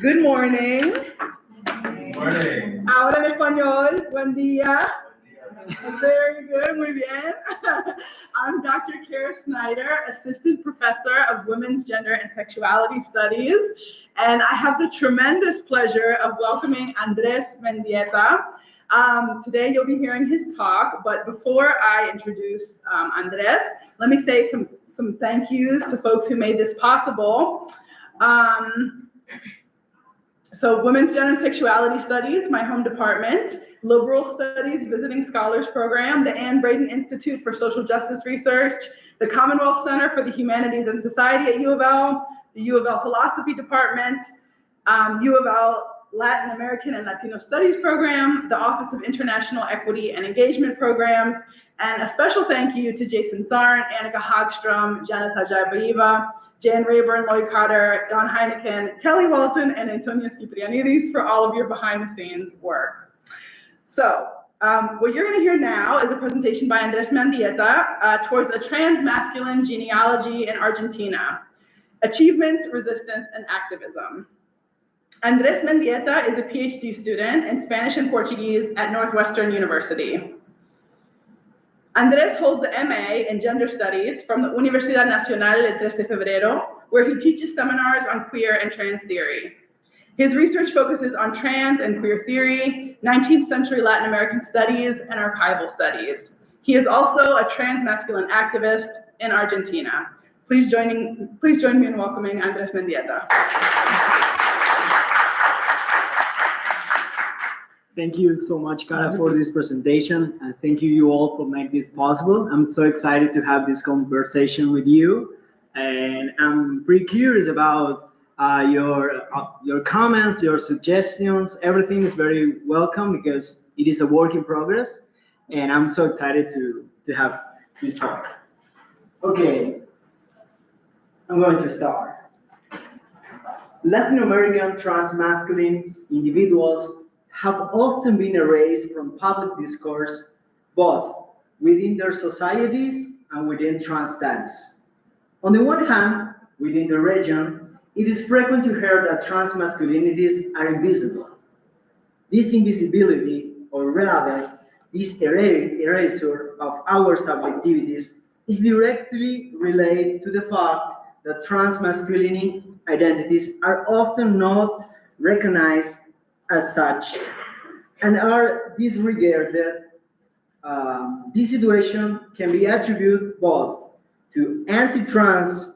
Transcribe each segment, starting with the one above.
Good morning. Good morning. Ahora en español. Buen día. Very good. Muy bien. I'm Dr. Kara Snyder, Assistant Professor of Women's Gender and Sexuality Studies, and I have the tremendous pleasure of welcoming Andrés Medieta. Today you'll be hearing his talk, but before I introduce Andrés, let me say some thank yous to folks who made this possible. So Women's Gender and Sexuality Studies, my home department, Liberal Studies Visiting Scholars Program, the Anne Braden Institute for Social Justice Research, the Commonwealth Center for the Humanities and Society at U of L, the U of L Philosophy Department, U of L Latin American and Latino Studies Program, the Office of International Equity and Engagement Programs, and a special thank you to Jason Sarn, Annika Hagstrom, Janita Jaibaeva, Jan Rayburn, Lloyd Cotter, Don Heineken, Kelly Walton, and Antonio Skiprianidis for all of your behind-the-scenes work. So, what you're going to hear now is a presentation by Andrés Medieta towards a transmasculine genealogy in Argentina, achievements, resistance, and activism. Andrés Medieta is a PhD student in Spanish and Portuguese at Northwestern University. Andrés holds an MA in Gender Studies from the Universidad Nacional el 13 Febrero, where he teaches seminars on queer and trans theory. His research focuses on trans and queer theory, 19th century Latin American studies, and archival studies. He is also a transmasculine activist in Argentina. Please join me in welcoming Andrés Medieta. Thank you so much, Cara, for this presentation, and thank you all for making this possible. I'm so excited to have this conversation with you, and I'm pretty curious about your comments, your suggestions. Everything is very welcome because it is a work in progress, and I'm so excited to have this talk. Okay, I'm going to start. Latin American transmasculine individuals have often been erased from public discourse, both within their societies and within trans status. On the one hand, within the region, it is frequent to hear that trans masculinities are invisible. This invisibility, or rather, this erasure of our subjectivities, is directly related to the fact that trans masculine identities are often not recognized as such and are disregarded. This situation can be attributed both to anti-trans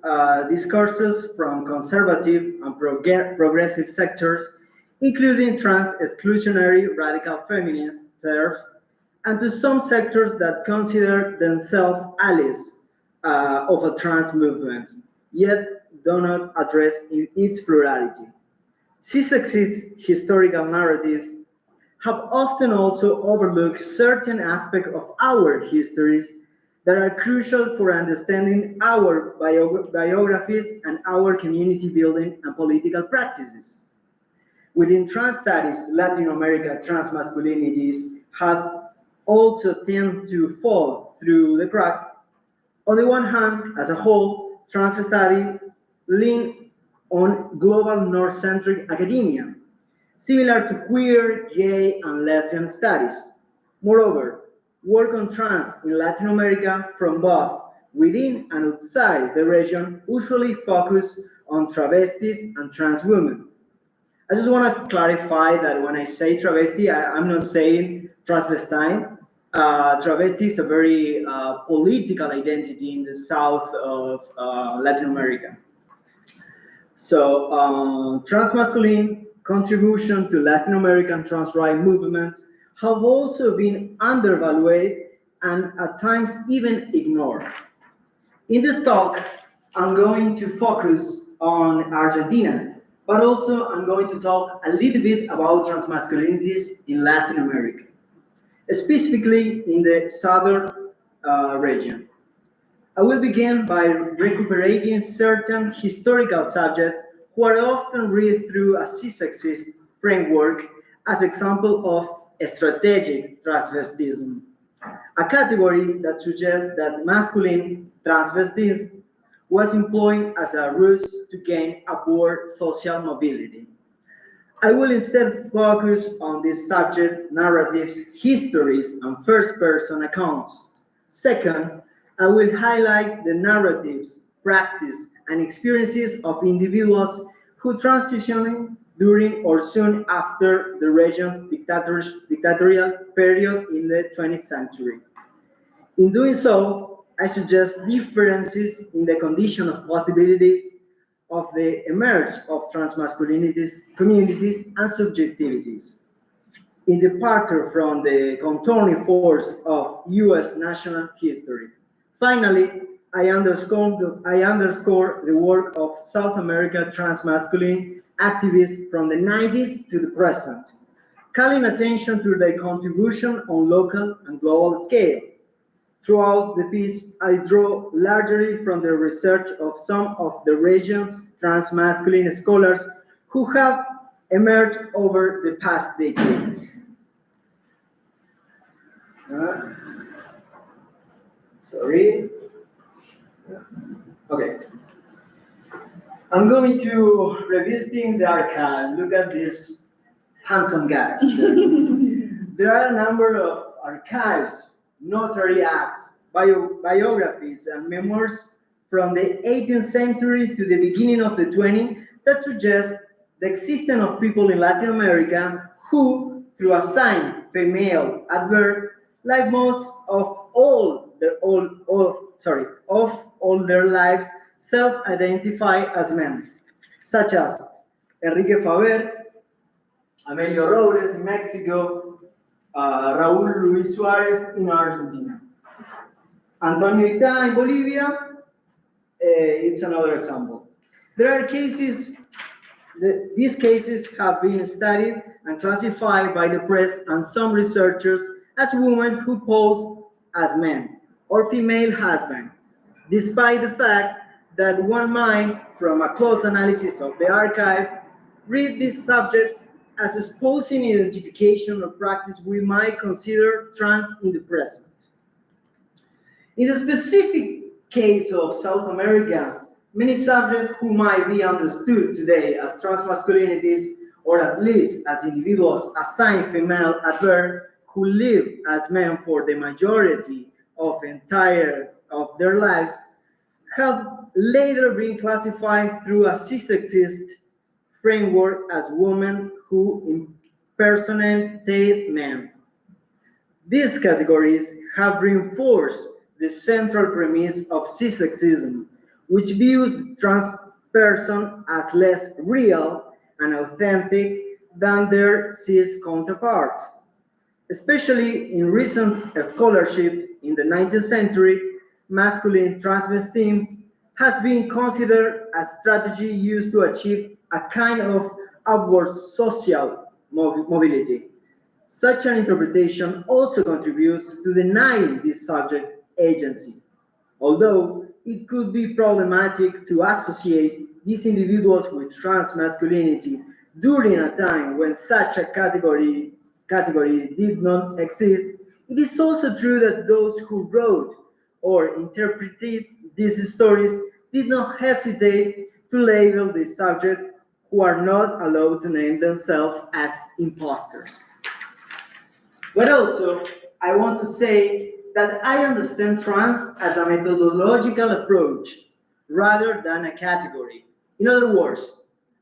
discourses from conservative and progressive sectors, including trans-exclusionary radical feminist TERF, and to some sectors that consider themselves allies of a trans movement, yet do not address its plurality. Cis-sexist historical narratives have often also overlooked certain aspects of our histories that are crucial for understanding our biographies and our community building and political practices. Within trans studies, Latin America transmasculinities have also tended to fall through the cracks. On the one hand, as a whole, trans studies lean on global North-centric academia, similar to queer, gay, and lesbian studies. Moreover, work on trans in Latin America from both within and outside the region usually focus on travestis and trans women. I just want to clarify that when I say travesti, I'm not saying transvestite. Travesti is a very political identity in the south of Latin America. So, transmasculine contribution to Latin American trans rights movements have also been undervalued and at times even ignored. In this talk, I'm going to focus on Argentina, but also I'm going to talk a little bit about transmasculinities in Latin America, specifically in the southern region. I will begin by recuperating certain historical subjects who are often read through a cis-sexist framework as example of strategic transvestism, a category that suggests that masculine transvestism was employed as a ruse to gain upward social mobility. I will instead focus on these subjects, narratives, histories, and first-person accounts. Second, I will highlight the narratives, practice, and experiences of individuals who transitioned during or soon after the region's dictatorial period in the 20th century. In doing so, I suggest differences in the condition of possibilities of the emerge of transmasculinities, communities, and subjectivities. In departure from the contouring force of US national history. Finally, I underscore the work of South America transmasculine activists from the 90s to the present, calling attention to their contribution on local and global scale. Throughout the piece, I draw largely from the research of some of the region's transmasculine scholars who have emerged over the past decades. Sorry. Okay. I'm going to revisiting the archive. Look at these handsome guys. There are a number of archives, notary acts, biographies, and memoirs from the 18th century to the beginning of the 20th that suggest the existence of people in Latin America who, through a sign female at birth, like most of all their lives, self-identify as men, such as Enrique Faber, Amelio Robles in Mexico, Raúl Luis Suárez in Argentina. Antonio Ita in Bolivia, it's another example. There are cases, these cases have been studied and classified by the press and some researchers as women who pose as men or female husband, despite the fact that one might, from a close analysis of the archive, read these subjects as exposing identification or practice we might consider trans in the present. In the specific case of South America, many subjects who might be understood today as transmasculinities, or at least as individuals assigned female at birth, who live as men for the majority of their lives, have later been classified through a cis-sexist framework as women who impersonate men. These categories have reinforced the central premise of cis-sexism, which views trans persons as less real and authentic than their cis counterparts. Especially in recent scholarship in the 19th century, masculine transvestites has been considered a strategy used to achieve a kind of upward social mobility. Such an interpretation also contributes to denying this subject agency, although it could be problematic to associate these individuals with trans masculinity during a time when such a category did not exist. It is also true that those who wrote or interpreted these stories did not hesitate to label the subject who are not allowed to name themselves as imposters. But also, I want to say that I understand trans as a methodological approach rather than a category. In other words,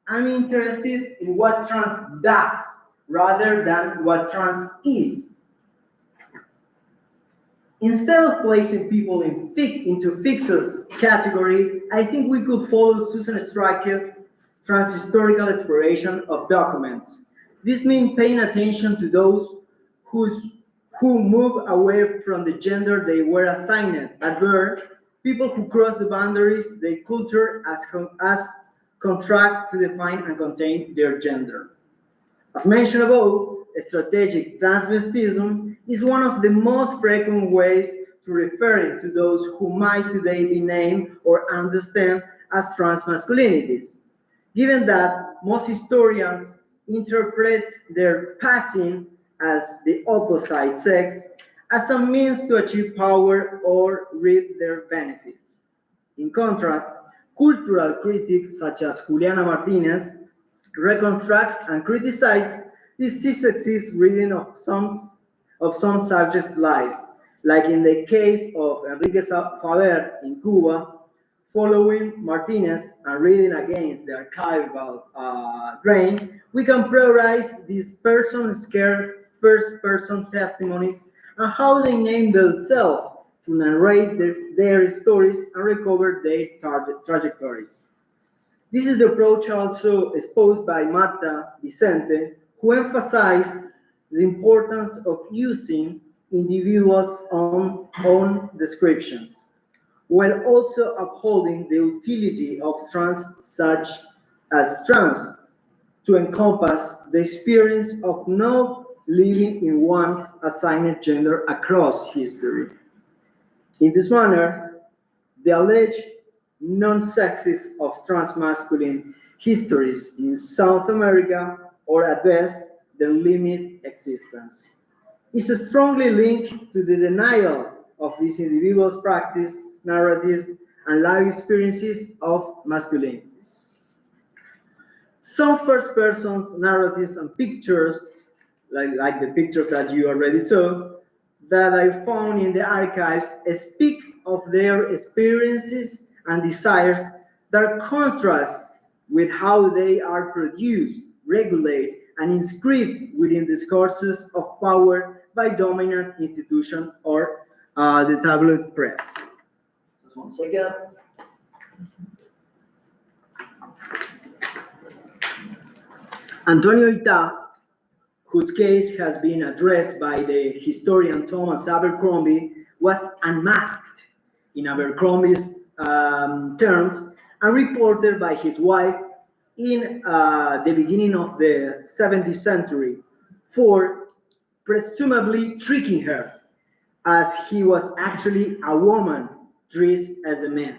I'm interested in what trans does rather than what trans is. Instead of placing people into fixed category, I think we could follow Susan Stryker's transhistorical exploration of documents. This means paying attention to those who move away from the gender they were assigned at birth, people who cross the boundaries they culture as contract to define and contain their gender. As mentioned above, strategic transvestism is one of the most frequent ways to refer to those who might today be named or understand as transmasculinities, given that most historians interpret their passing as the opposite sex as a means to achieve power or reap their benefits. In contrast, cultural critics such as Juliana Martinez reconstruct and criticize this sexist reading of some subject life, like in the case of Enrique Faber in Cuba, following Martinez and reading against the archival grain, we can prioritize these person-scared first-person testimonies and how they name themselves to narrate their stories and recover their trajectories. This is the approach also espoused by Marta Vicente, who emphasized the importance of using individuals' own descriptions, while also upholding the utility of trans such as trans to encompass the experience of not living in one's assigned gender across history. In this manner, the alleged non-sexist of transmasculine histories in South America, or at best, their limited existence, is strongly linked to the denial of these individuals' practice, narratives, and life experiences of masculinities. Some first persons, narratives, and pictures, like the pictures that you already saw, that I found in the archives, speak of their experiences and desires that contrast with how they are produced, regulated, and inscribed within discourses of power by dominant institution or the tabloid press. Just one second. Antonio Ita, whose case has been addressed by the historian Thomas Abercrombie, was unmasked in Abercrombie's terms and reported by his wife in the beginning of the 17th century for presumably tricking her, as he was actually a woman dressed as a man.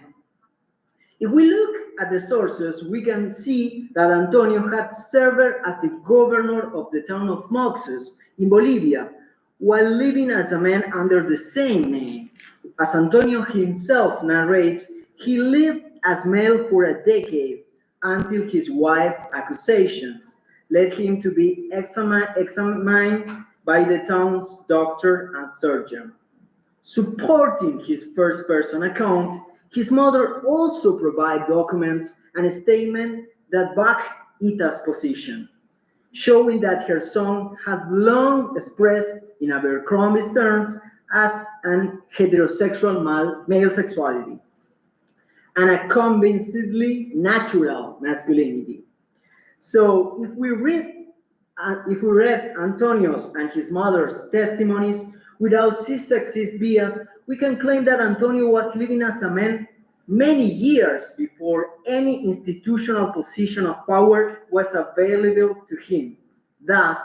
If we look at the sources, we can see that Antonio had served as the governor of the town of Moxos in Bolivia, while living as a man under the same name. As Antonio himself narrates, he lived as male for a decade until his wife's accusations led him to be examined by the town's doctor and surgeon. Supporting his first-person account, his mother also provided documents and a statement that backed Ita's position, showing that her son had long expressed in Abercrombie's terms as an heterosexual male sexuality and a convincingly natural masculinity. So if we read Antonio's and his mother's testimonies without this sexist bias, we can claim that Antonio was living as a man many years before any institutional position of power was available to him. Thus,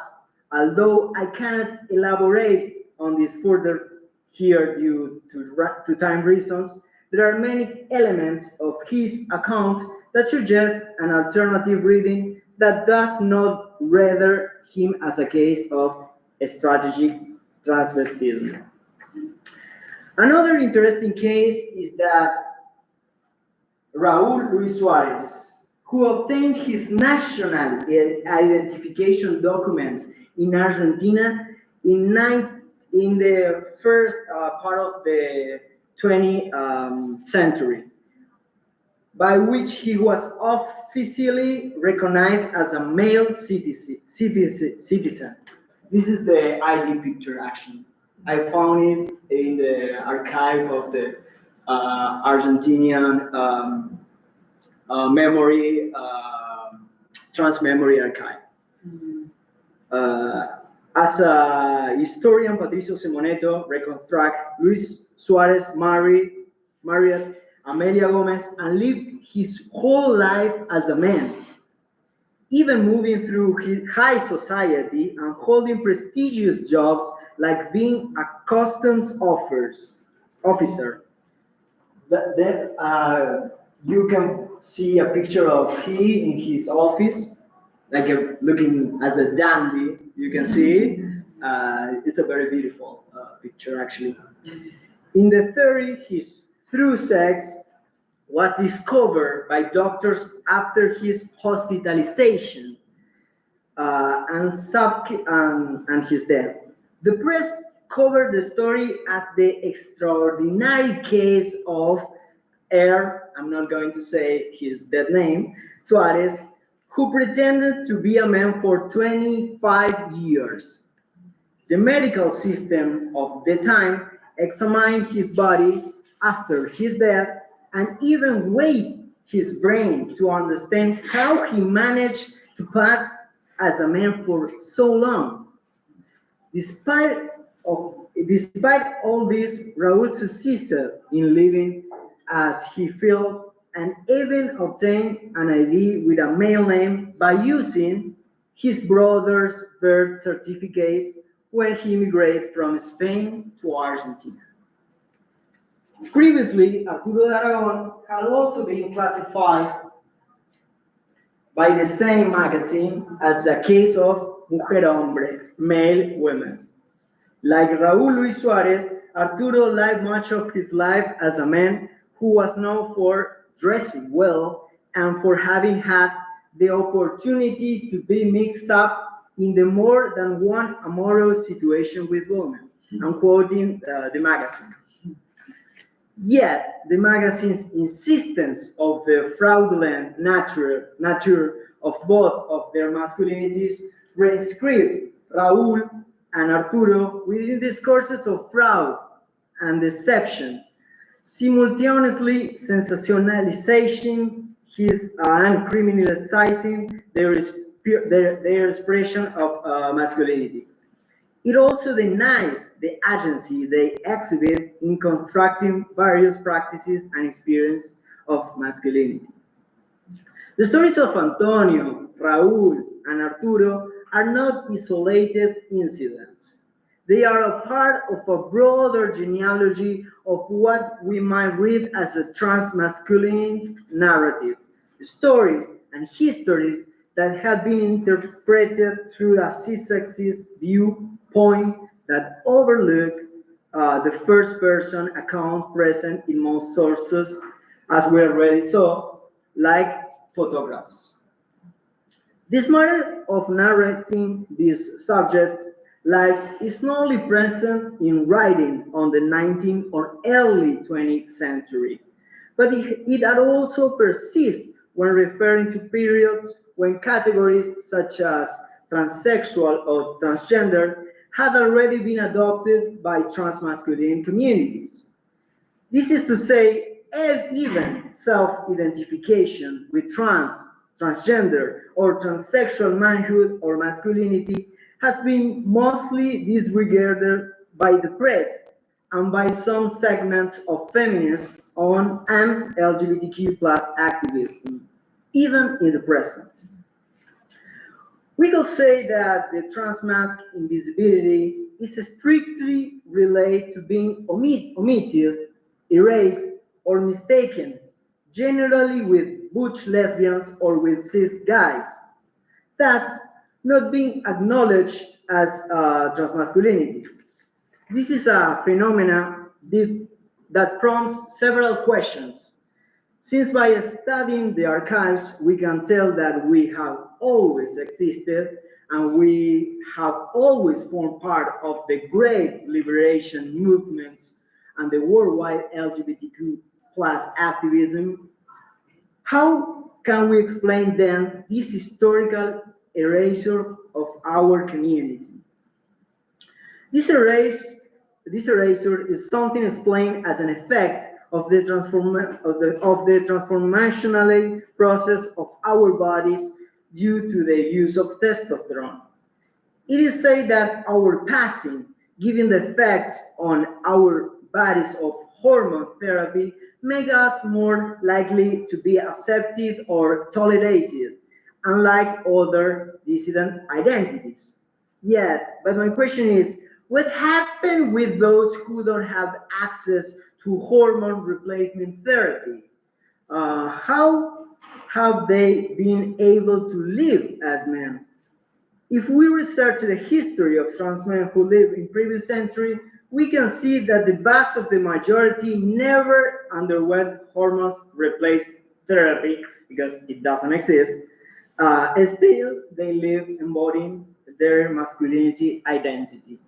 although I cannot elaborate on this further here due to time reasons, there are many elements of his account that suggest an alternative reading that does not render him as a case of strategic transvestism. Another interesting case is that Raúl Luis Suárez, who obtained his national identification documents in Argentina in the first part of the 20th century, by which he was officially recognized as a male citizen. This is the ID picture, actually. I found it in the archive of the Argentinian memory, trans memory archive. As a historian, Patricio Simoneto reconstruct Luis Suarez married Amelia Gomez and lived his whole life as a man, even moving through high society and holding prestigious jobs like being a customs officer. You can see a picture of he in his office, looking as a dandy. You can see it's a very beautiful picture, actually. In the 30s, his through sex was discovered by doctors after his hospitalization and his death. The press covered the story as the extraordinary case of I'm not going to say his dead name, Suarez, who pretended to be a man for 25 years. The medical system of the time examined his body after his death and even weighed his brain to understand how he managed to pass as a man for so long. Despite all this, Raúl succeeded in living as he felt and even obtained an ID with a male name by using his brother's birth certificate when he immigrated from Spain to Argentina. Previously, Arturo de Aragon had also been classified by the same magazine as a case of mujer-hombre, male-women. Like Raúl Luis Suárez, Arturo lived much of his life as a man who was known for dressing well and for having had the opportunity to be mixed up in the more than one amorous situation with women. I'm quoting the magazine. Yet, the magazine's insistence of the fraudulent nature of both of their masculinities prescribed Raúl and Arturo within discourses of fraud and deception, simultaneously sensationalizing his and criminalizing their expression of masculinity. It also denies the agency they exhibit in constructing various practices and experience of masculinity. The stories of Antonio, Raúl, and Arturo are not isolated incidents. They are a part of a broader genealogy of what we might read as a transmasculine narrative, stories and histories that have been interpreted through a cis-sexist viewpoint that overlook the first-person account present in most sources, as we already saw, like photographs. This model of narrating these subjects' lives is not only present in writing on the 19th or early 20th century, but it also persists when referring to periods when categories such as transsexual or transgender had already been adopted by transmasculine communities. This is to say, even self-identification with transgender, or transsexual manhood or masculinity has been mostly disregarded by the press and by some segments of feminists and LGBTQ plus activism, even in the present. We could say that the transmasc invisibility is strictly related to being omitted, erased, or mistaken, generally with butch lesbians or with cis guys, thus not being acknowledged as transmasculinities. This is a phenomenon that prompts several questions. Since by studying the archives, we can tell that we have always existed and we have always formed part of the great liberation movements and the worldwide LGBTQ plus activism, how can we explain then this historical erasure of our community? This erasure is something explained as an effect of the transformational process of our bodies due to the use of testosterone. It is said that our passing, given the effects on our bodies of hormone therapy, make us more likely to be accepted or tolerated, unlike other dissident identities. But my question is, what happened with those who don't have access to hormone replacement therapy? How have they been able to live as men? If we research the history of trans men who lived in previous century, we can see that the vast of the majority never underwent hormones replacement therapy because it doesn't exist. Still, they live embodying their masculinity identity.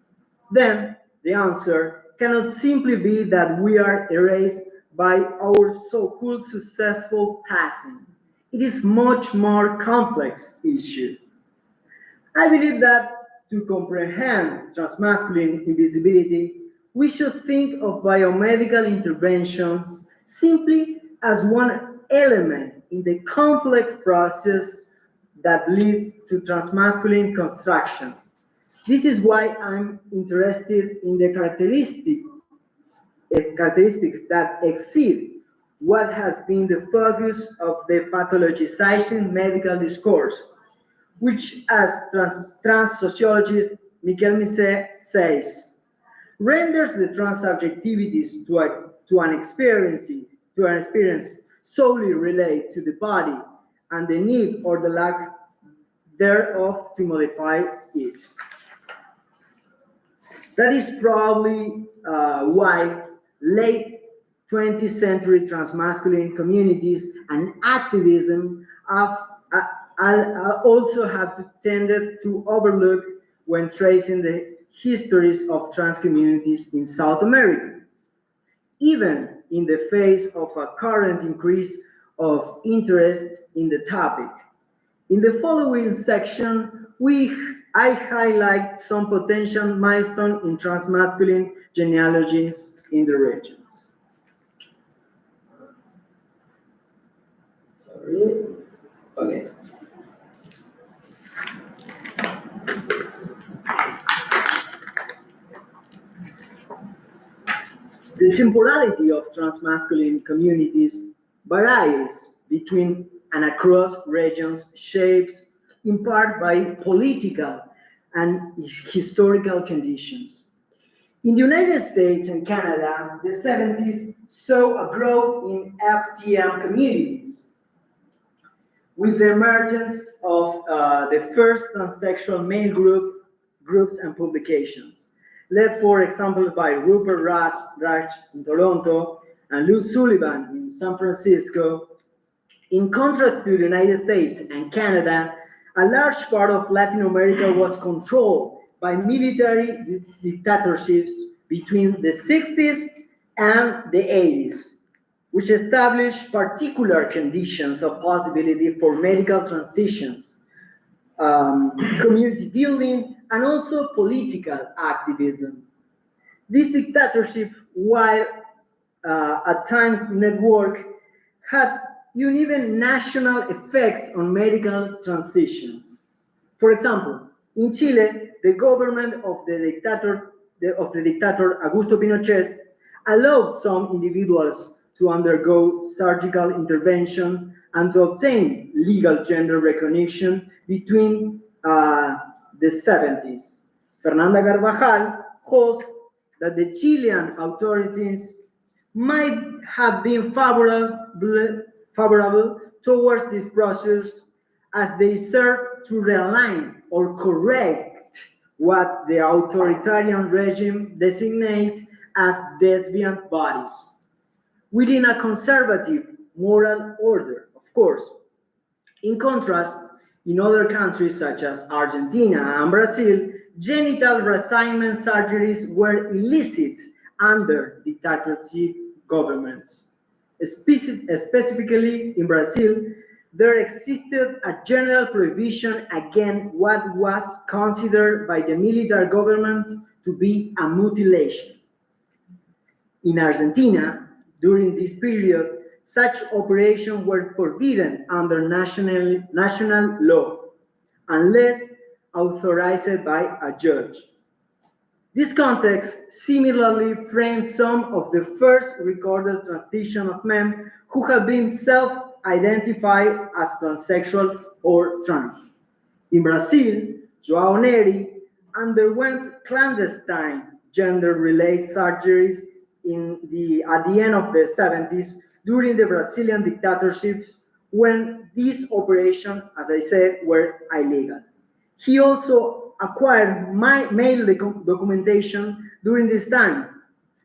Then, the answer cannot simply be that we are erased by our so-called successful passing. It is much more complex issue. I believe that to comprehend transmasculine invisibility, we should think of biomedical interventions simply as one element in the complex process that leads to transmasculine construction. This is why I'm interested in the characteristics that exceed what has been the focus of the pathologization medical discourse, which, as trans sociologist Michael Misset says, renders the trans subjectivities to an experience solely related to the body and the need or the lack thereof to modify it. That is probably why late 20th century transmasculine communities and activism have, also have tended to overlook when tracing the histories of trans communities in South America, even in the face of a current increase of interest in the topic. In the following section, I highlight some potential milestones in transmasculine genealogies in the regions. Sorry. Okay. The temporality of transmasculine communities varies between and across regions, shaped in part by political and historical conditions. In the United States and Canada, the 70s saw a growth in FTM communities with the emergence of the first transsexual male groups and publications, led, for example, by Rupert Raj in Toronto and Luz Sullivan in San Francisco. In contrast to the United States and Canada, a large part of Latin America was controlled by military dictatorships between the 60s and the 80s, which established particular conditions of possibility for medical transitions, community building, and also political activism. This dictatorship, while at times network, had uneven national effects on medical transitions. For example, in Chile, the government of the dictator Augusto Pinochet allowed some individuals to undergo surgical interventions and to obtain legal gender recognition between the 70s. Fernanda Carvajal holds that the Chilean authorities might have been favorable towards this process as they serve to realign or correct what the authoritarian regime designates as deviant bodies within a conservative moral order, of course. In contrast, in other countries such as Argentina and Brazil, genital reassignment surgeries were illicit under dictatorship governments. Specifically in Brazil, there existed a general prohibition against what was considered by the military government to be a mutilation. In Argentina, during this period, such operations were forbidden under national law, unless authorized by a judge. This context similarly frames some of the first recorded transition of men who have been self-identified as transsexuals or trans. In Brazil, João Neri underwent clandestine gender-related surgeries at the end of the 70s during the Brazilian dictatorships when these operations, as I said, were illegal. He also acquired mail documentation during this time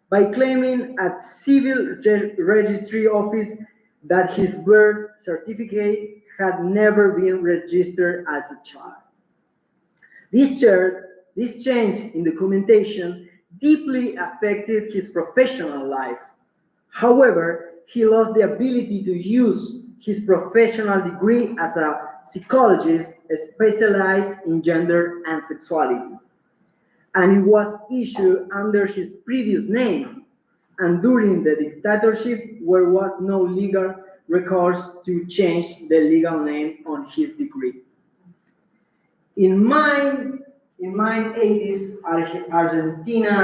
by claiming at civil registry office that his birth certificate had never been registered as a child. This change in documentation deeply affected his professional life. However, he lost the ability to use his professional degree as a psychologist specialized in gender and sexuality. And it was issued under his previous name. And during the dictatorship, there was no legal recourse to change the legal name on his degree. In my 80s, Argentina,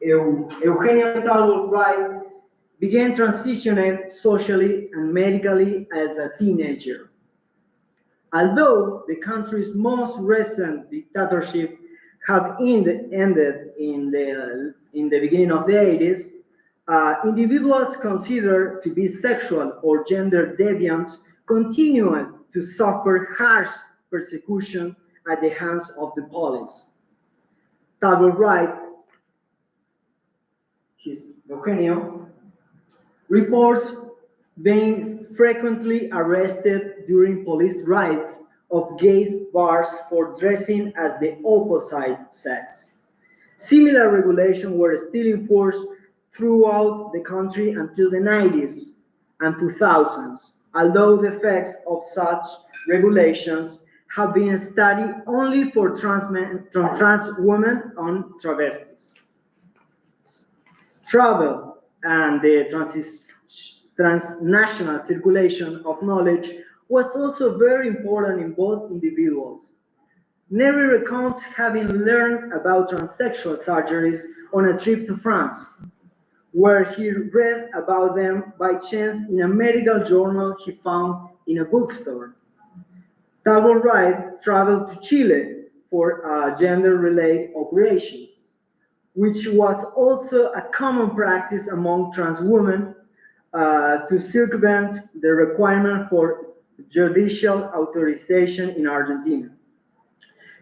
Eugenio Talbot Wright began transitioning socially and medically as a teenager. Although the country's most recent dictatorship have ended in the beginning of the 80s, individuals considered to be sexual or gender deviants continued to suffer harsh persecution at the hands of the police. Talbot Wright, his Eugenio, reports being frequently arrested during police raids of gay bars for dressing as the opposite sex. Similar regulations were still in force throughout the country until the 90s and 2000s, although the effects of such regulations have been studied only for trans women and travestis. Travel and the transnational circulation of knowledge was also very important in both individuals. Neri recounts having learned about transsexual surgeries on a trip to France, where he read about them by chance in a medical journal he found in a bookstore. Talbot Wright traveled to Chile for gender-related operations, which was also a common practice among trans women to circumvent the requirement for judicial authorization in Argentina.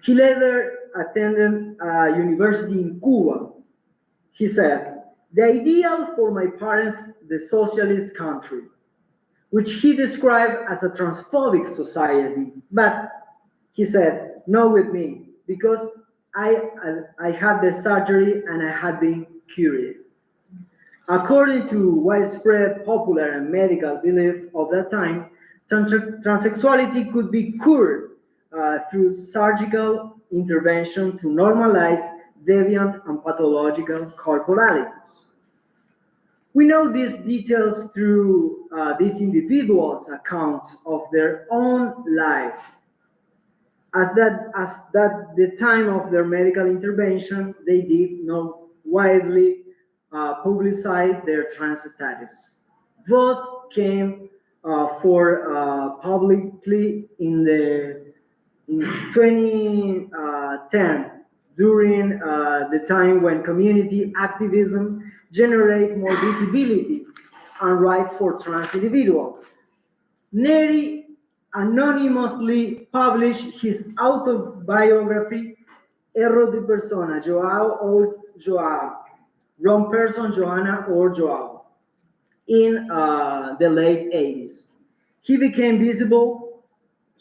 He later attended a university in Cuba. He said, "The ideal for my parents, the socialist country, which he described as a transphobic society, but he said, no with me, because I had the surgery and I had been cured." According to widespread popular and medical belief of that time, transsexuality could be cured through surgical intervention to normalize deviant and pathological corporalities. We know these details through these individuals' accounts of their own lives. As the time of their medical intervention, they did not widely publicize their trans status. Both came for publicly in 2010, during the time when community activism generate more visibility and rights for trans individuals. Neri anonymously published his autobiography, Erro di persona, Joao or Joao, wrong person, Joanna or Joao, in the late 80s. He became visible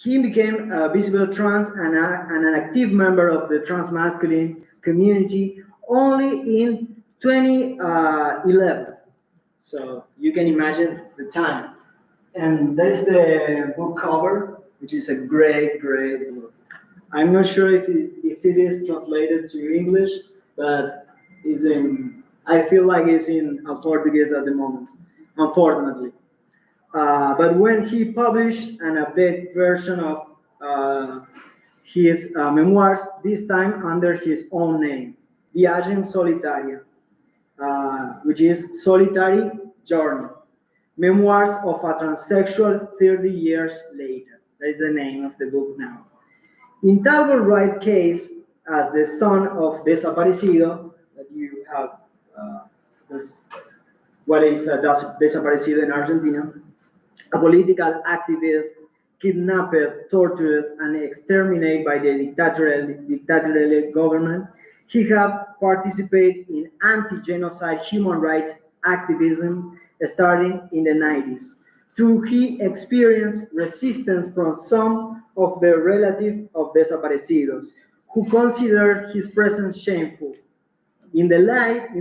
trans and an active member of the transmasculine community only in 2011. So you can imagine the time. And that's the book cover, which is a great book. I'm not sure if it is translated to English, but I feel like it's in Portuguese at the moment, unfortunately. But when he published an updated version of his memoirs, this time under his own name, Viagem Solitária, which is Solitary Journey, Memoirs of a Transsexual 30 Years Later. That is the name of the book now. In Talbot Wright's case, as the son of desaparecido, that you have what is desaparecido in Argentina, a political activist kidnapped, tortured, and exterminated by the dictatorial government, He had participated in anti-genocide human rights activism starting in the 90s. Through he experienced resistance from some of the relatives of desaparecidos, who considered his presence shameful. In the late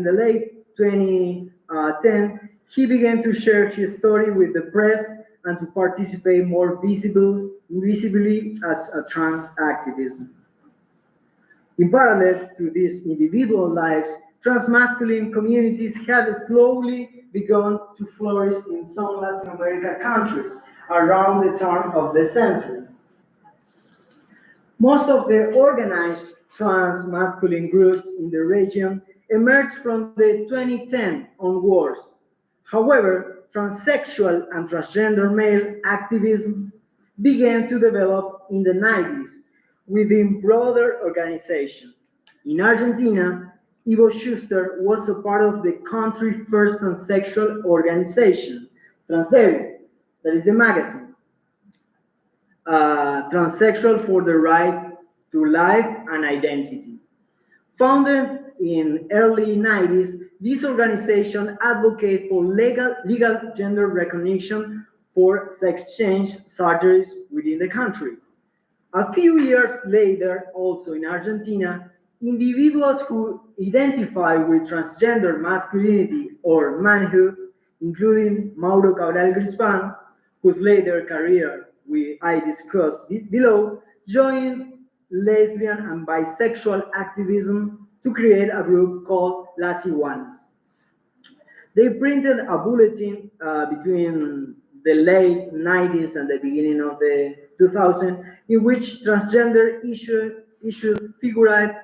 2010, he began to share his story with the press and to participate more visibly as a trans activist. In parallel to these individual lives, transmasculine communities had slowly begun to flourish in some Latin American countries around the turn of the century. Most of the organized trans-masculine groups in the region emerged from the 2010 onwards. However, transsexual and transgender male activism began to develop in the 90s within broader organizations. In Argentina, Ivo Schuster was a part of the country's first transsexual organization, Transdevi, that is the magazine. Transsexual for the Right to Life and Identity. Founded in early 90s, this organization advocates for legal gender recognition for sex change surgeries within the country. A few years later, also in Argentina, individuals who identify with transgender masculinity or manhood, including Mauro Cabral Grispan, whose later career I discussed below, joined lesbian and bisexual activism to create a group called Las Iguanas. They printed a bulletin between the late 90s and the beginning of the 2000s in which transgender issues figured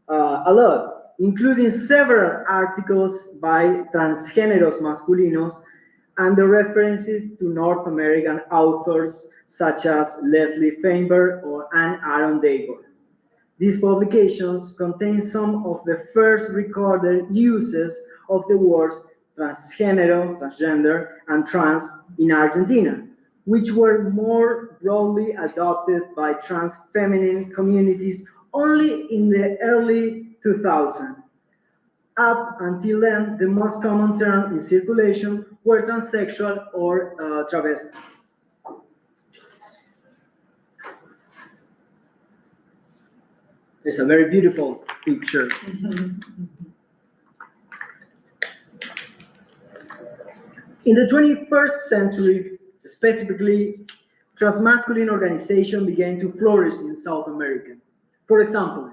a lot, including several articles by transgéneros masculinos and the references to North American authors such as Leslie Feinberg or Anne Aaron Dabor. These publications contain some of the first recorded uses of the words transgénero, transgender, and trans in Argentina, which were more broadly adopted by trans feminine communities only in the early 2000s. Up until then, the most common term in circulation were transsexual or travesti. It's a very beautiful picture. In the 21st century, specifically, transmasculine organizations began to flourish in South America. For example,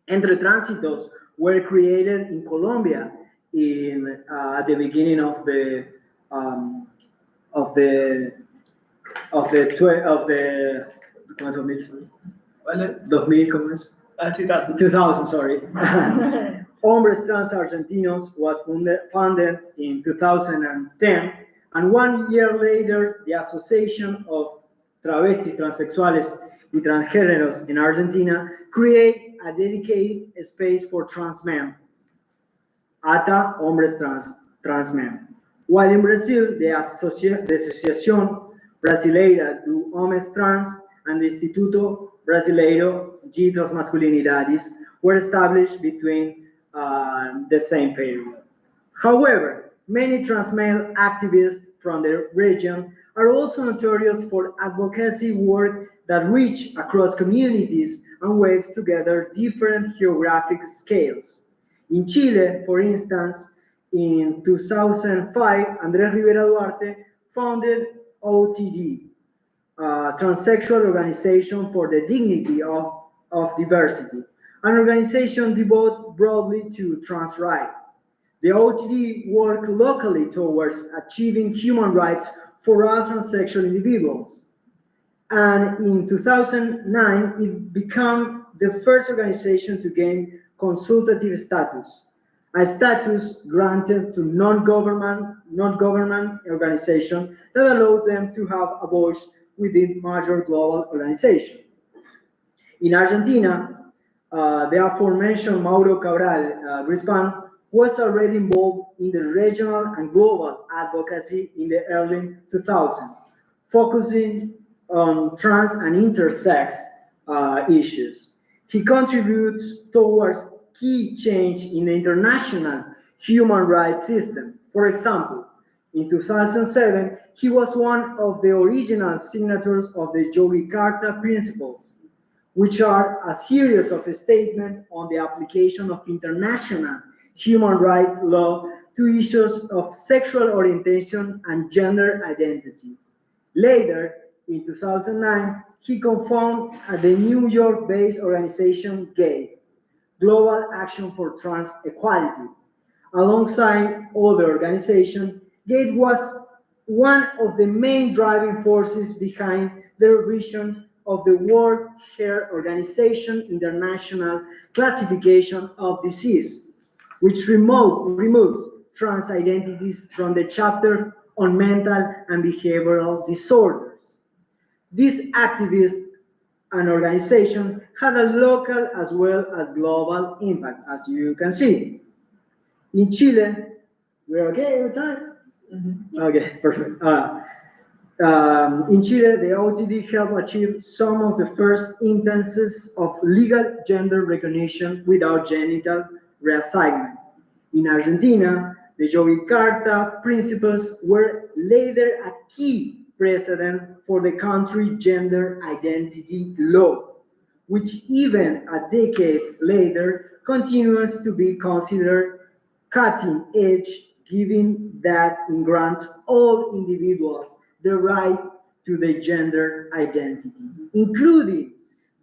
Entre Tránsitos were created in Colombia at the beginning of the of the of the tw- of the ¿cuántos mil? Sorry. 2000, ¿cómo es? 2000. 2000, sorry. Hombres Trans Argentinos was founded in 2010, and 1 year later, the Association of Travestis, Transexuales y Transgéneros in Argentina created a dedicated space for trans men, ATA Hombres Trans Men. While in Brazil, the Associación Brasileira de Homens Trans and the Instituto Brasileiro de Transmasculinidades were established between the same period. However, many trans male activists from the region are also notorious for advocacy work that reach across communities and waves together different geographic scales. In Chile, for instance, in 2005, Andrés Rivera Duarte founded OTD, Transsexual Organization for the Dignity of Diversity, an organization devoted broadly to trans rights. The OTD work locally towards achieving human rights for all transsexual individuals. And in 2009, it became the first organization to gain consultative status, a status granted to non-government organizations that allows them to have a voice within major global organizations. In Argentina, the aforementioned Mauro Cabral Grispan was already involved in the regional and global advocacy in the early 2000s, focusing on trans and intersex issues. He contributes towards key change in the international human rights system. For example, in 2007, he was one of the original signatories of the Yogyakarta Principles, which are a series of statements on the application of international human rights law to issues of sexual orientation and gender identity. Later, in 2009, he co-founded the New York-based organization GAY, Global Action for Trans Equality. Alongside other organizations, GAY was one of the main driving forces behind the revision of the World Health Organization International Classification of Disease, which removes trans identities from the chapter on mental and behavioral disorders. This activist and organization had a local as well as global impact, as you can see. In Chile, we're okay with time? Okay, perfect. In Chile, the OTD helped achieve some of the first instances of legal gender recognition without genital reassignment. In Argentina, the Yogyakarta Principles were later a key precedent for the country gender identity law, which even a decade later continues to be considered cutting edge, given that it grants all individuals the right to their gender identity, including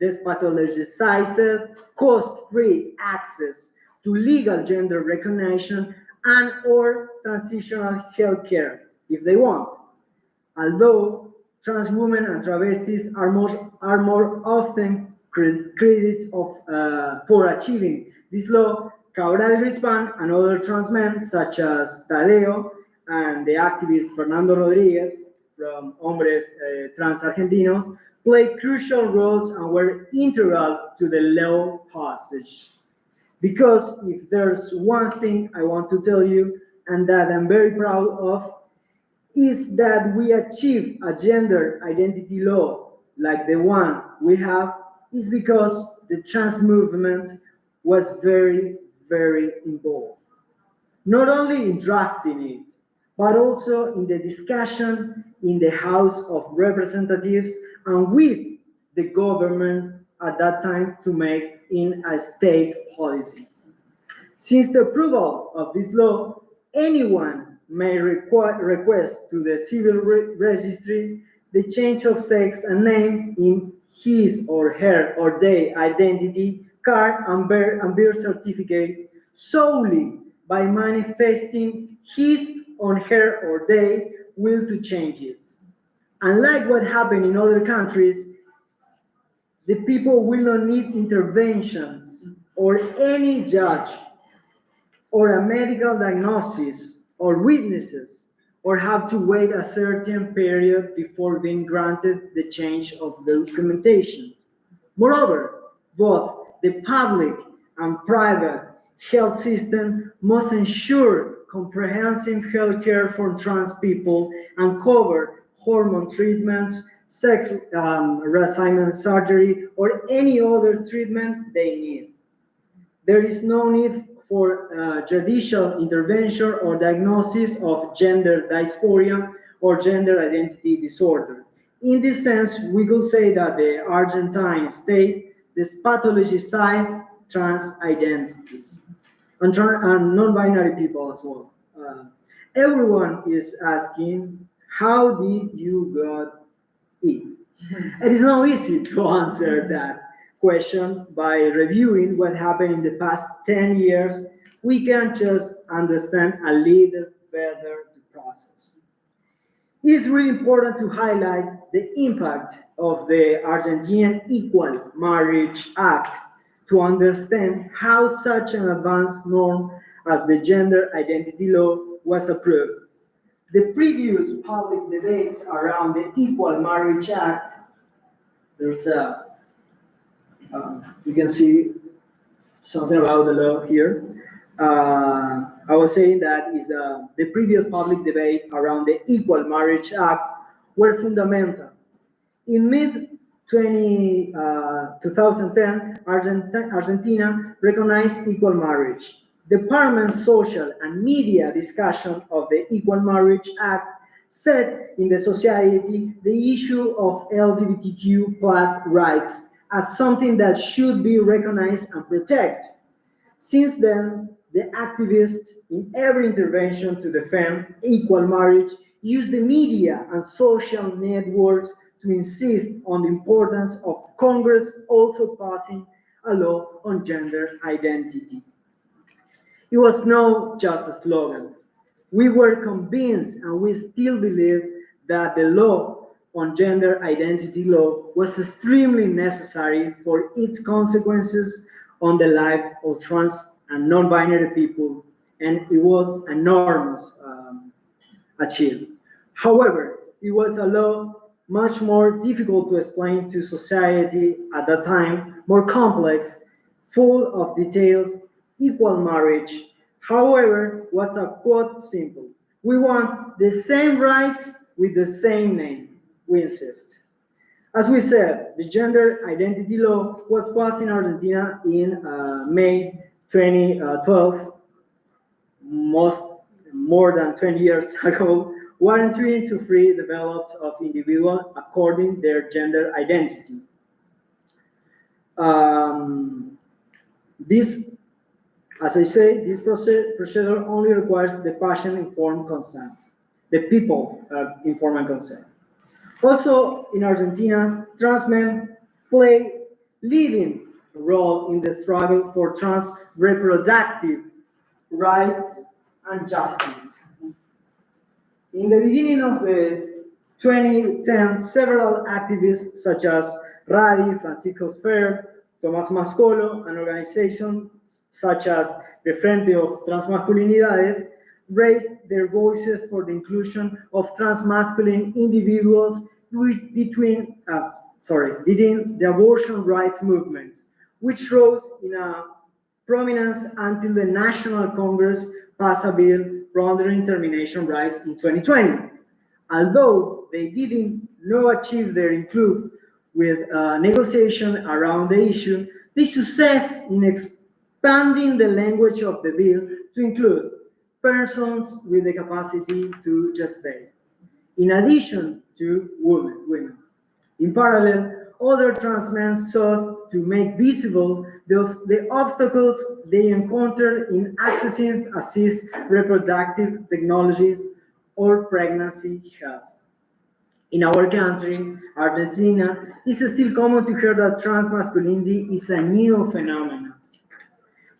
despathologized, cost-free access to legal gender recognition and or transitional health care if they want. Although trans women and travestis are more often credited for achieving this law, Cabral Grispan and other trans men such as Tadeo and the activist Fernando Rodriguez from Hombres Trans Argentinos played crucial roles and were integral to the law passage. Because if there's one thing I want to tell you and that I'm very proud of, is that we achieve a gender identity law like the one we have is because the trans movement was very, very involved. Not only in drafting it, but also in the discussion in the House of Representatives and with the government at that time to make in a state policy. Since the approval of this law, anyone may request to the civil registry the change of sex and name in his or her or their identity card and birth certificate solely by manifesting his or her or their will to change it. Unlike what happened in other countries, the people will not need interventions or any judge or a medical diagnosis or witnesses or have to wait a certain period before being granted the change of the documentation. Moreover, both the public and private health system must ensure comprehensive health care for trans people and cover hormone treatments, sex reassignment surgery, or any other treatment they need. There is no need for judicial intervention or diagnosis of gender dysphoria or gender identity disorder. In this sense, we could say that the Argentine state pathologizes trans identities and non-binary people as well. Everyone is asking, how did you got it? It is not easy to answer that question by reviewing what happened in the past 10 years. We can just understand a little better the process. It's really important to highlight the impact of the Argentine Equal Marriage Act to understand how such an advanced norm as the gender identity law was approved. The previous public debates around the Equal Marriage Act, there's a you can see something about the law here. I was saying that is the previous public debate around the Equal Marriage Act were fundamental. In mid 20, 2010, Argentina recognized equal marriage. The Parliament's social and media discussion of the Equal Marriage Act set in the society the issue of LGBTQ plus rights as something that should be recognized and protected. Since then, the activists in every intervention to defend equal marriage use the media and social networks to insist on the importance of Congress also passing a law on gender identity. It was not just a slogan. We were convinced, and we still believe, that the law on gender identity law was extremely necessary for its consequences on the life of trans and non-binary people, and it was an enormous achievement. However, it was a law much more difficult to explain to society at that time, more complex, full of details. Equal marriage, however, was a quote simple. We want the same rights with the same name, we insist. As we said, the gender identity law was passed in Argentina in May 2012, more than 20 years ago, guaranteeing to free developments of individuals according to their gender identity. This, as I say, this procedure only requires the patient-informed consent, the people informed consent. Also, in Argentina, trans men play leading role in the struggle for trans reproductive rights and justice. In the beginning of the 2010, several activists such as Radi, Francisco Sfer, Tomás Mascolo, and organizations such as the Frente of Transmasculinidades raised their voices for the inclusion of transmasculine individuals within the abortion rights movement, which rose in a prominence until the National Congress passed a bill rendering termination rights in 2020. Although they didn't achieve their include with negotiation around the issue, the success in expanding the language of the bill to include persons with the capacity to gestate, in addition to women. In parallel, other trans men sought to make visible the obstacles they encounter in accessing assisted reproductive technologies or pregnancy health. In our country, Argentina, it's still common to hear that transmasculinity is a new phenomenon,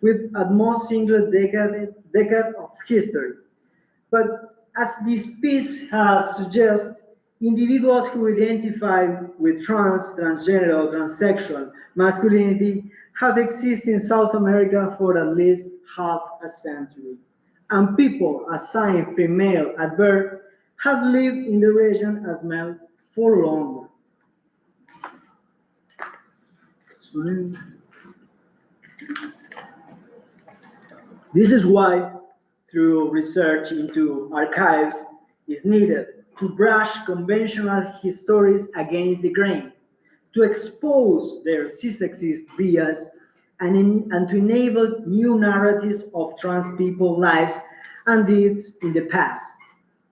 with at most single decade of history. But as this piece has suggested, individuals who identify with transgender, or transsexual masculinity have existed in South America for at least half a century. And people assigned female at birth have lived in the region as male for longer. This is why, through research into archives, is needed to brush conventional histories against the grain, to expose their cis-sexist bias, and to enable new narratives of trans people's lives and deeds in the past.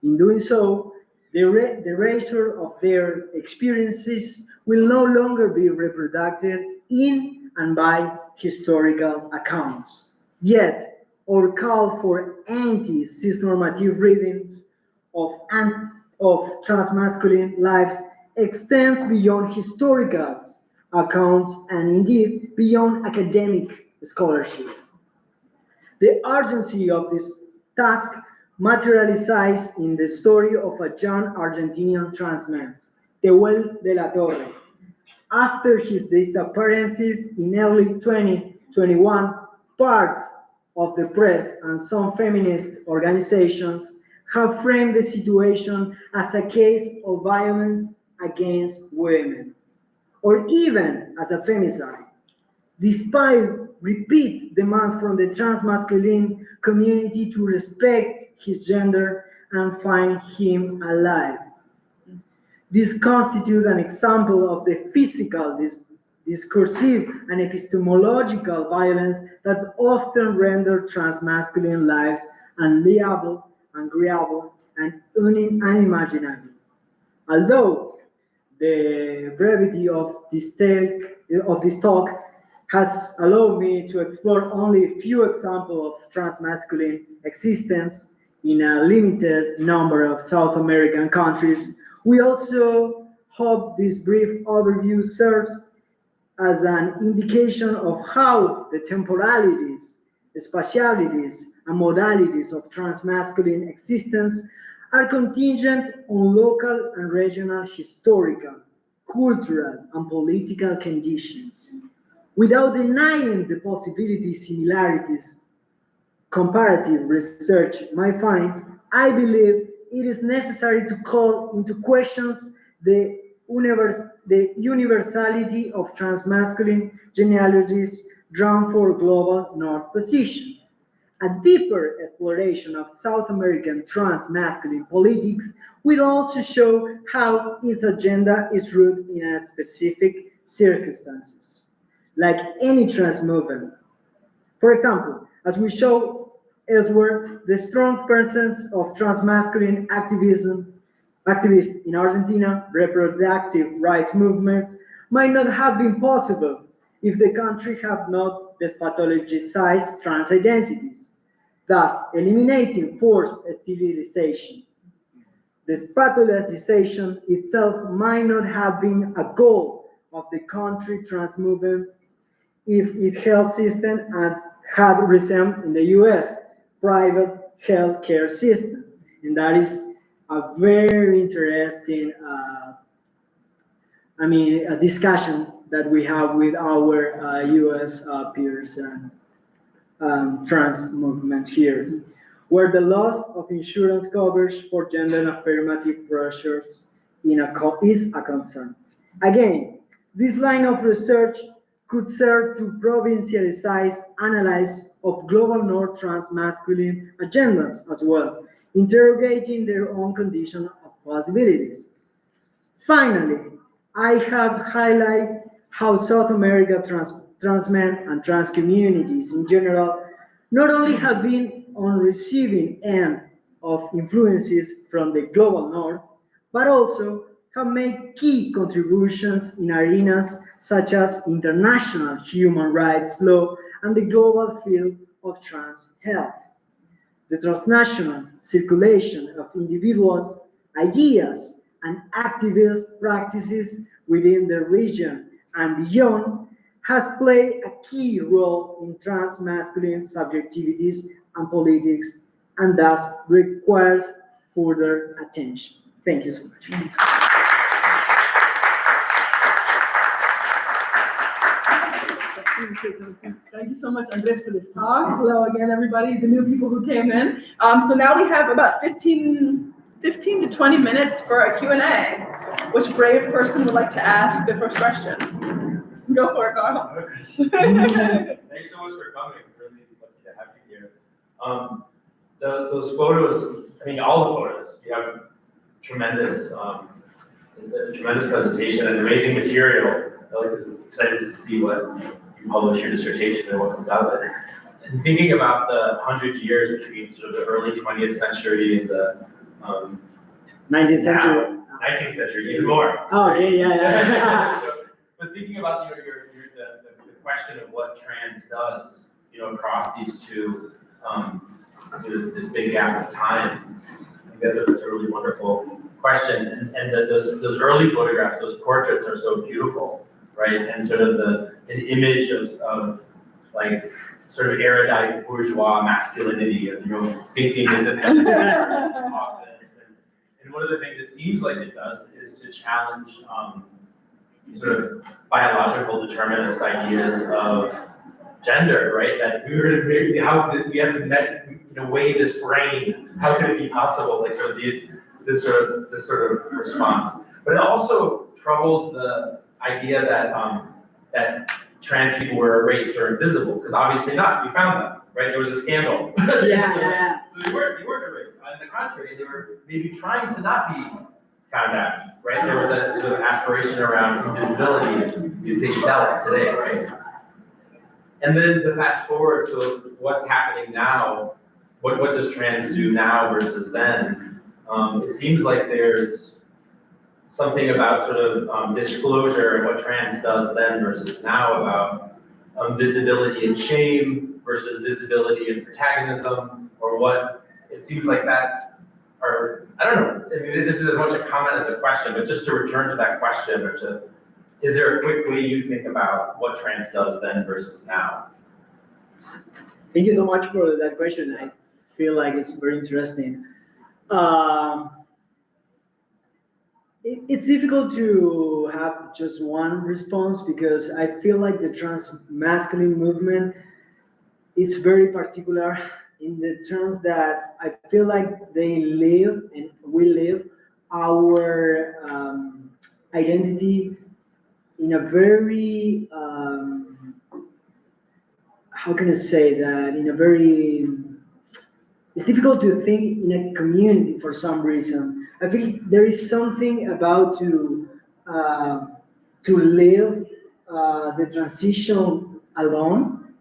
In doing so, the erasure of their experiences will no longer be reproduced in and by historical accounts. Yet, our call for anti-cis-normative readings of transmasculine lives extends beyond historical accounts and indeed beyond academic scholarships. The urgency of this task materializes in the story of a young Argentinian trans man, Tehuel de la Torre. After his disappearances in early 2021, parts of the press and some feminist organizations have framed the situation as a case of violence against women, or even as a femicide, despite repeat demands from the transmasculine community to respect his gender and find him alive. This constitutes an example of the physical discursive, and epistemological violence that often render transmasculine lives unliable, agreeable, and unimaginable. Although the brevity of this talk has allowed me to explore only a few examples of transmasculine existence in a limited number of South American countries, we also hope this brief overview serves as an indication of how the temporalities, spatialities, and modalities of transmasculine existence are contingent on local and regional historical, cultural, and political conditions. Without denying the possibility similarities comparative research might find, I believe it is necessary to call into questions the universality of transmasculine genealogies drawn for global North position. A deeper exploration of South American transmasculine politics will also show how its agenda is rooted in a specific circumstances, like any trans movement. For example, as we show elsewhere, the strong presence of transmasculine activists in Argentina, reproductive rights movements, might not have been possible if the country had not despathologized trans identities, thus eliminating forced sterilization. Despathologization itself might not have been a goal of the country trans movement if its health system had resembled in the US private healthcare system. And that is a very interesting a discussion that we have with our US peers and trans movements here, where the loss of insurance coverage for gender affirmative pressures is a concern. Again, this line of research could serve to provincialize analysis of global North transmasculine agendas as well, interrogating their own condition of possibilities. Finally, I have highlighted how South America trans men and trans communities in general not only have been on receiving end of influences from the global North, but also have made key contributions in arenas such as international human rights law and the global field of trans health. The transnational circulation of individuals, ideas, and activist practices within the region and beyond has played a key role in transmasculine subjectivities and politics, and thus requires further attention. Thank you so much. Thank you so much, Andrés, for this talk. Hello again, everybody, the new people who came in. So now we have about 15 to 20 minutes for a Q&A. Which brave person would like to ask the first question? Go for it, Carl. Thanks so much for coming. Really lucky to have you here. Those photos, I mean, all the photos, you have tremendous, it's a tremendous presentation and amazing material. I'm excited to see what you publish your dissertation and what comes out of it. And thinking about the 100 years between sort of the early 20th century and the 19th century. 19th century, even more. Oh, yeah. But thinking about the question of what trans does, across these two, this big gap of time, I guess it's a really wonderful question. And those early photographs, those portraits are so beautiful, right? And sort of an image of like sort of erudite bourgeois masculinity of thinking independently office. And one of the things it seems like it does is to challenge sort of biological determinist ideas of gender, right? That we have to weigh this brain. How could it be possible? Like sort of this sort of response. But it also troubles the idea that trans people were erased or invisible, because obviously not. We found them, right? There was a scandal. Yeah. So they weren't erased. On the contrary, they were maybe trying to not be found out, right? There was a sort of aspiration around invisibility. You'd say stealth today, right? And then to fast forward, so what's happening now? What does trans do now versus then? It seems like there's something about sort of disclosure and what trans does then versus now about visibility and shame versus visibility and protagonism, or what it seems like that's, or I don't know, I mean, this is as much a comment as a question, but just to return to that question, or to, is there a quick way you think about what trans does then versus now? Thank you so much for that question. I feel like it's very interesting. It's difficult to have just one response because I feel like the transmasculine movement is very particular in the terms that I feel like they live and we live our identity in a very, how can I say that, in a very, it's difficult to think in a community for some reason. I think there is something about to live the transition alone,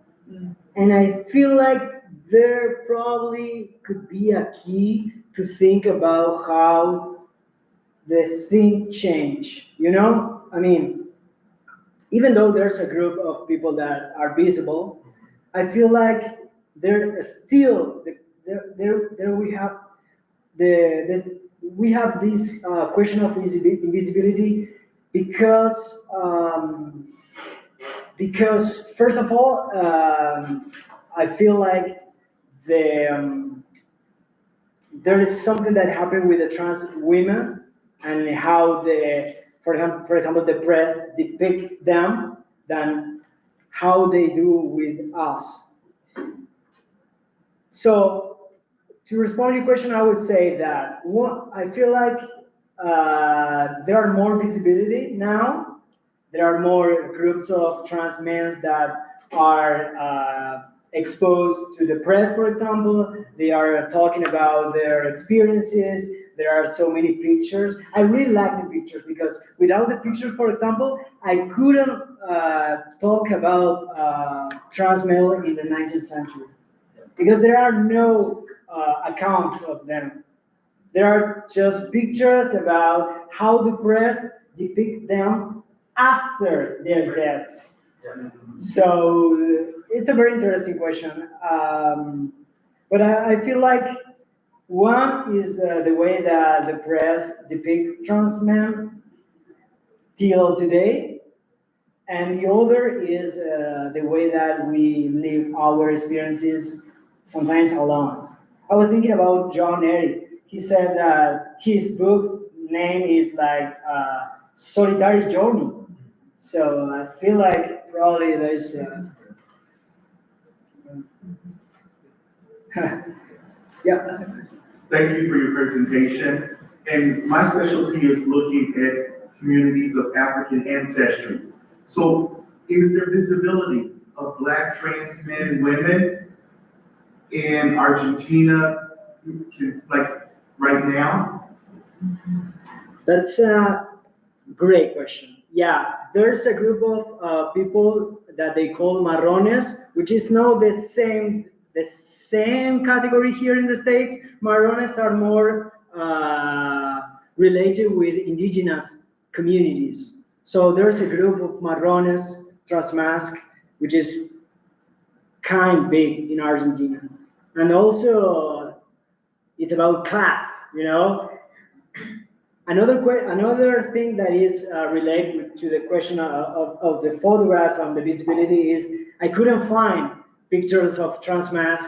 and I feel like there probably could be a key to think about how the thing change. You know, I mean, even though there's a group of people that are visible, I feel like there still there we have we have this question of invisibility because first of all I feel like there is something that happened with the trans women and how for example the press depict them than how they do with us. So to respond to your question, I would say that I feel like there are more visibility now. There are more groups of trans men that are exposed to the press, for example. They are talking about their experiences. There are so many pictures. I really like the pictures because without the pictures, for example, I couldn't talk about trans male in the 19th century because there are no accounts of them. There are just pictures about how the press depict them after their deaths. So it's a very interesting question. But I feel like one is the way that the press depict trans men till today, and the other is the way that we live our experiences sometimes alone. I was thinking about John Eric. He said that his book name is like Solitary Journey. So I feel like probably there's yeah. Thank you for your presentation. And my specialty is looking at communities of African ancestry. So is there visibility of Black trans men and women in Argentina, like right now? That's a great question. Yeah, there's a group of people that they call marrones, which is not the same category here in the States. Marrones are more related with indigenous communities. So there's a group of marrones, transmasc, which is kind big in Argentina. And also it's about class, you know. Another thing that is related to the question of the photographs on the visibility is I couldn't find pictures of transmasc,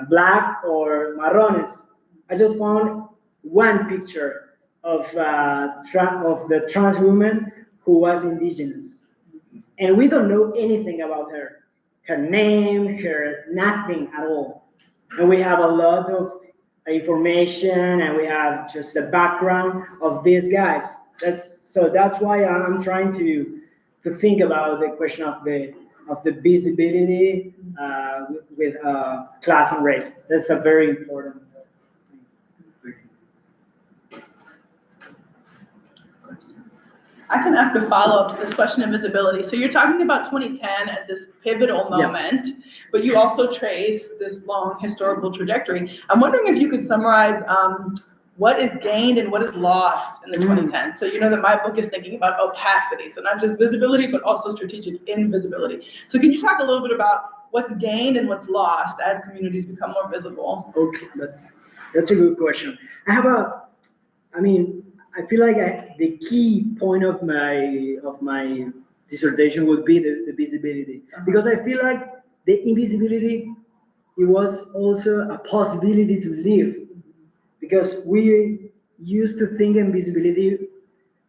Black or marrones. I just found one picture of the trans woman who was indigenous, and we don't know anything about her name, her nothing at all. And we have a lot of information, and we have just the background of these guys. That's why I'm trying to think about the question of the visibility with class and race. That's a very important thing. I can ask a follow-up to this question of visibility. So you're talking about 2010 as this pivotal moment, but you also trace this long historical trajectory. I'm wondering if you could summarize what is gained and what is lost in the 2010s. So you know that my book is thinking about opacity, so not just visibility, but also strategic invisibility. So can you talk a little bit about what's gained and what's lost as communities become more visible? Okay, that's a good question. I feel like the key point of my dissertation would be the visibility, because I feel like the invisibility, it was also a possibility to live, because we used to think invisibility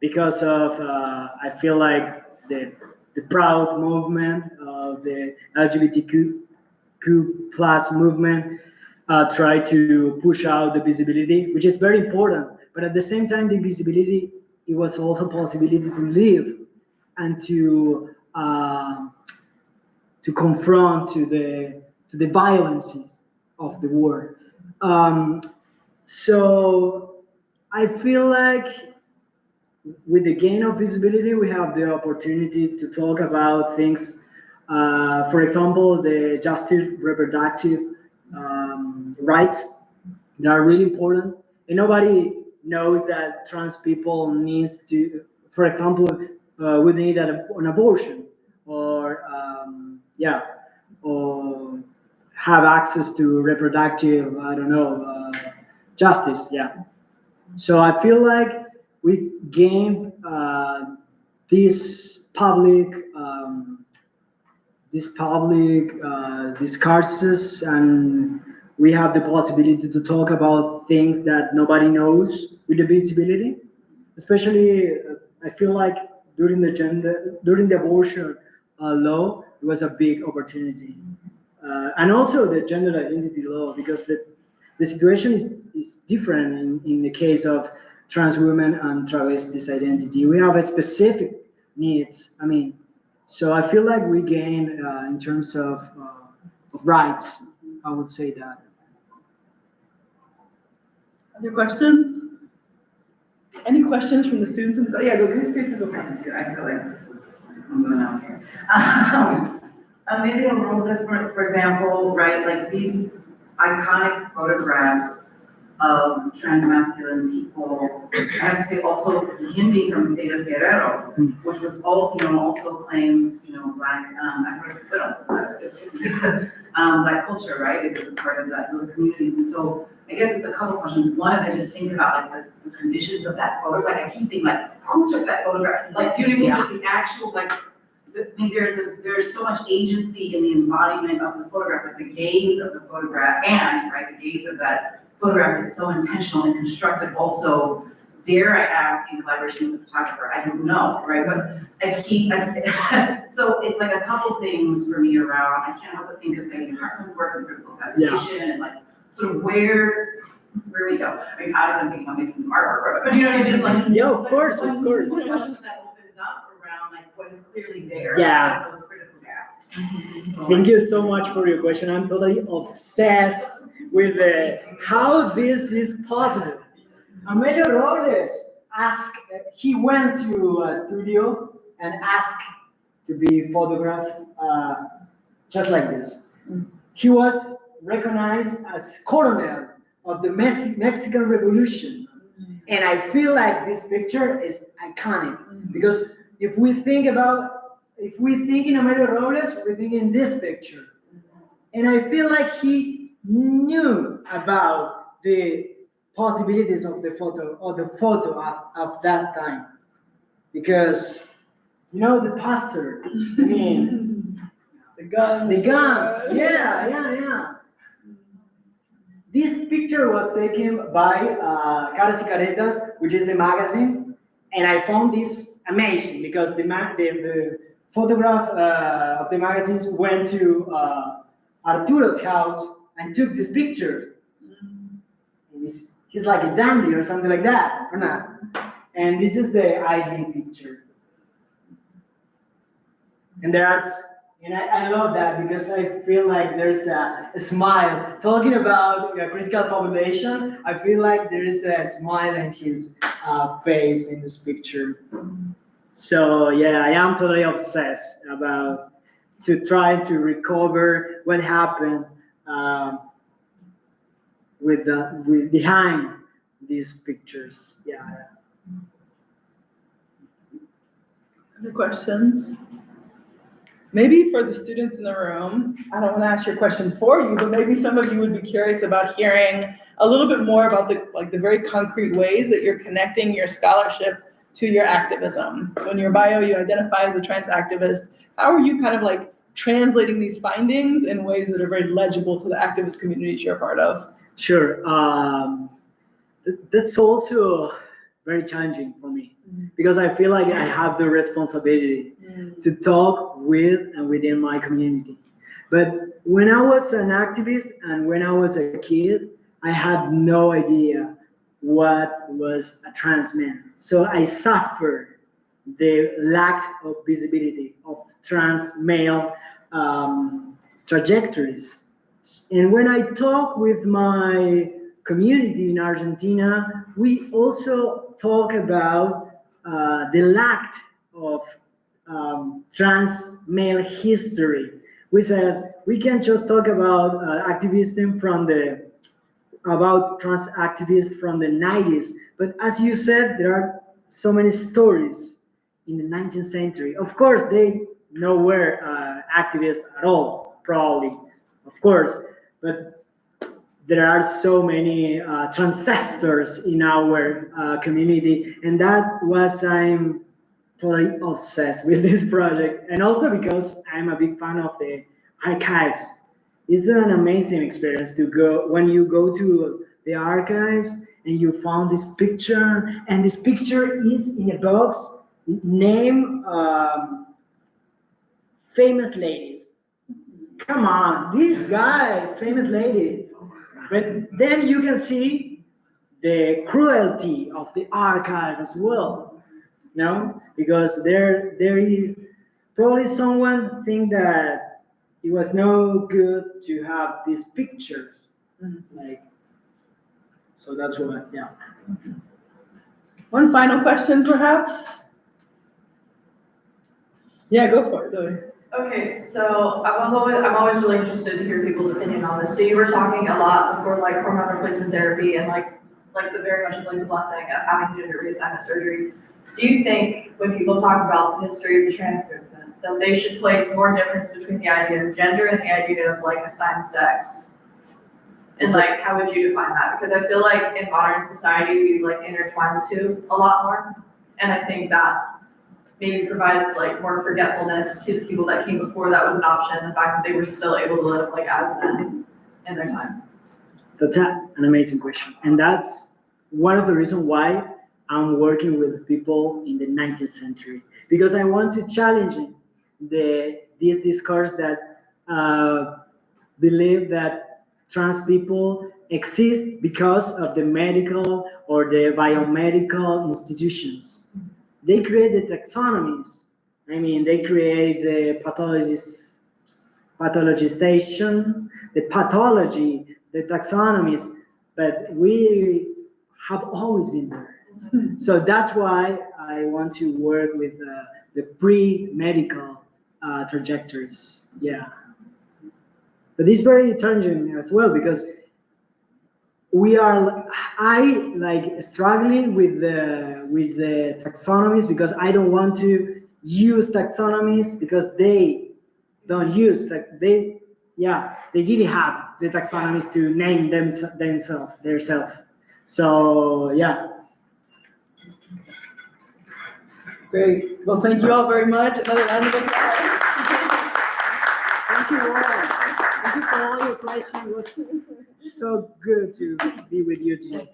because of I feel like the proud movement of the LGBTQ plus movement try to push out the visibility, which is very important. But at the same time, the visibility, it was also a possibility to live and to confront to the violences of the war. So I feel like with the gain of visibility, we have the opportunity to talk about things. For example, the justice reproductive rights that are really important, and nobody knows that trans people needs to, for example, would need an abortion, or or have access to reproductive, justice. So I feel like we gain these public discourses, and we have the possibility to talk about things that nobody knows with the visibility. Especially, I feel like during the abortion law, it was a big opportunity, and also the gender identity law, because the situation is different in the case of trans women and travestis identity. We have a specific needs. So I feel like we gain in terms of rights. I would say that. Other questions? Any questions from the students? Yeah, go ahead. I feel like this is, I'm going out here. Maybe a role that, for example, right, like these iconic photographs of transmasculine people. I have to say also him being from the state of Febrero, which was also claims, Black, Black culture, right? Because it's part of those communities. And so I guess it's a couple questions. One is I just think about like the conditions of that photo. Like I keep thinking like, who took that photograph? Like, do you know what I mean? Just the actual, like, there's so much agency in the embodiment of the photograph, like the gaze of the photograph, and right, the gaze of that photograph is so intentional and constructed. Also, dare I ask, in collaboration with the photographer? I don't know, right? But so it's like a couple things for me around. I can't help but think of saying Hartman's work in critical fabrication and like sort of where we go. Obviously I'm thinking about making some artwork, but you know what I mean? Like, yeah, of course. That opens up around like what is clearly there. Yeah. Those critical gaps. Thank you so much for your question. I'm totally obsessed with how this is possible. Amelio Robles he went to a studio and asked to be photographed just like this. He was recognized as colonel of the Mexican Revolution. And I feel like this picture is iconic, because if we think in Amelio Robles, we think in this picture. And I feel like he knew about the possibilities of the photo of that time. Because, the pastor, the guns, yeah. This picture was taken by Caras y Caretas, which is the magazine, and I found this amazing because the photograph of the magazines went to Arturo's house and took this picture. And he's like a dandy or something like that, or not? And this is the IG picture. And I love that because I feel like there's a smile. Talking about a critical population, I feel like there is a smile in his face in this picture. So yeah, I am totally obsessed about to try to recover what happened with behind these pictures. Yeah. Other questions? Maybe for the students in the room, I don't want to ask your question for you, but maybe some of you would be curious about hearing a little bit more about the very concrete ways that you're connecting your scholarship to your activism. So in your bio, you identify as a trans activist. How are you kind of like translating these findings in ways that are very legible to the activist communities you're a part of? Sure. That's also very challenging for me because I feel like I have the responsibility to talk with and within my community. But when I was an activist and when I was a kid, I had no idea what was a trans man. So I suffered the lack of visibility of trans male trajectories. And when I talk with my community in Argentina, we also talk about the lack of trans male history. We said we can't just talk about activism about trans activists from the 90s, but as you said, there are so many stories in the 19th century. Of course, they nowhere activists at all, probably, of course, but there are so many transcestors in our community, and that was I'm totally obsessed with this project, and also because I'm a big fan of the archives. It's an amazing experience to go when you go to the archives and you found this picture, and this picture is in a box named famous ladies. Come on, this guy, famous ladies. But then you can see the cruelty of the archive as well, no? Because there is probably someone think that it was no good to have these pictures, like. So that's what, yeah. One final question, perhaps? Yeah, go for it, Zoe. Okay, so I'm always really interested to hear people's opinion on this. So you were talking a lot before like hormone replacement therapy and like the very much like the blessing of having gender reassignment surgery. Do you think when people talk about the history of the trans movement, that they should place more difference between the idea of gender and the idea of like assigned sex? And like, how would you define that? Because I feel like in modern society, we like intertwine the two a lot more. And I think that maybe provides like more forgetfulness to the people that came before that was an option, the fact that they were still able to live like as men in their time. That's an amazing question. And that's one of the reasons why I'm working with people in the 19th century, because I want to challenge this discourse that believe that trans people exist because of the medical or the biomedical institutions. They create the taxonomies. I mean, they create the pathologization, the pathology, the taxonomies, but we have always been there. So that's why I want to work with the pre-medical trajectories. Yeah. But it's very challenging as well because I like struggling with the taxonomies because I don't want to use taxonomies because they don't use they didn't have the taxonomies to name themselves. So yeah. Great. Well, thank you all very much. Another round of applause. Thank you all. Thank you for all your questions. It was so good to be with you today.